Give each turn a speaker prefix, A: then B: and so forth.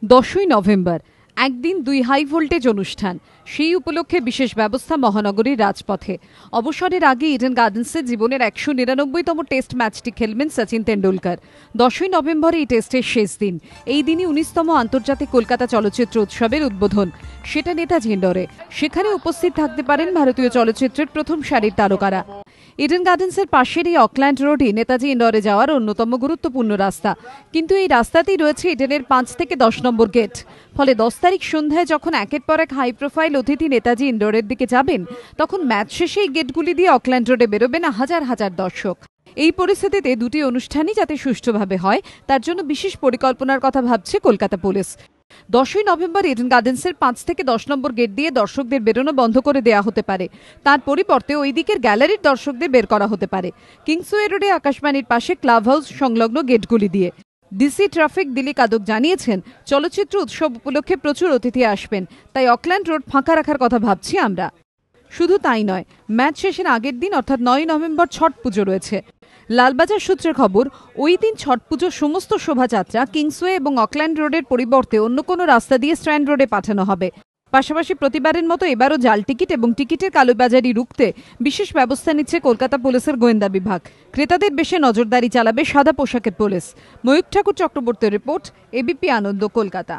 A: 10ই November একদিন 2 high voltage অনুষ্ঠান। সেই উপলক্ষে বিশেষ ব্যবস্থা মহানগরীর রাজপথে। অবসরের আগে ইডেন গার্ডেন্সে জীবনের 199তম টেস্ট ম্যাচটি খেলবেন সচিন তেন্ডুলকর। 10ই নভেম্বর এই টেস্টের শেষ দিন। এই দিনই 19তম আন্তর্জাতিক কলকাতা চলচ্চিত্র উৎসবের উদ্বোধন, সেটা নেতাজি ইন্ডোরে। সেখানে উপস্থিত থাকতে পারেন ভারতীয় চলচ্চিত্রের প্রথম সারির তারকারা। ইডেন গার্ডেন্সের পাশের এই অকল্যান্ড রোডই নেতাজি ইন্ডোরে যাওয়ার অন্যতম গুরুত্বপূর্ণ রাস্তা। কিন্তু এই রাস্তাতেই রয়েছে ইডেনের 5 থেকে 10 নম্বর গেট। ফলে 10 তারিখ সন্ধ্যায় যখন একের পর এক হাই প্রোফাইল অতিথি নেতাজি ইন্ডোরের দিকে যাবেন, তখন ম্যাচ শেষে এই গেটগুলি দিয়ে অকল্যান্ড রোডে বেরোবেন হাজার হাজার দর্শক। এই পরিস্থিতিতে দুটি অনুষ্ঠানই যাতে সুষ্ঠুভাবে হয়, তার জন্য বিশেষ পরিকল্পনার কথা ভাবছে কলকাতা পুলিশ। 10ই নভেম্বর ইডেন গার্ডেন্সের 5 থেকে 10 নম্বর গেট দিয়ে দর্শকদের বেরোনো বন্ধ করে দেওয়া হতে পারে। তার পরিবর্তে ওই দিকের গ্যালারির দর্শকদের বের করা হতে পারে কিংসওয়ে রোডে আকাশবাণীর পাশে ক্লাব হাউস সংলগ্ন গেটগুলি দিয়ে। ডিসি ট্রাফিক দিলীপ কাদক জানিয়েছেন, চলচ্চিত্র উৎসব উপলক্ষে প্রচুর অতিথি আসবেন, তাই অকল্যান্ড রোড ফাঁকা রাখার কথা ভাবছি আমরা। শুধু তাই নয়, ম্যাচ শেষের আগের দিন অর্থাৎ 9ই নভেম্বর ছট পুজো রয়েছে। লালবাজার সূত্রের খবর, ওই দিন ছট পুজোর সমস্ত শোভাযাত্রা কিংসওয়ে এবং অকল্যান্ড রোডের পরিবর্তে অন্য কোনো রাস্তা দিয়ে স্ট্র্যান্ড রোডে পাঠানো হবে। পাশাপাশি প্রতিবারের মতো এবারও জাল টিকিট এবং টিকিটের কালোবাজারি রুখতে বিশেষ ব্যবস্থা নিচ্ছে কলকাতা পুলিশের গোয়েন্দা বিভাগ। ক্রেতাদের বেশে নজরদারি চালাবে সাদা পোশাকের পুলিশ। ময়ূক ঠাকুর চক্রবর্তীর রিপোর্ট, এবিপি আনন্দ, কলকাতা।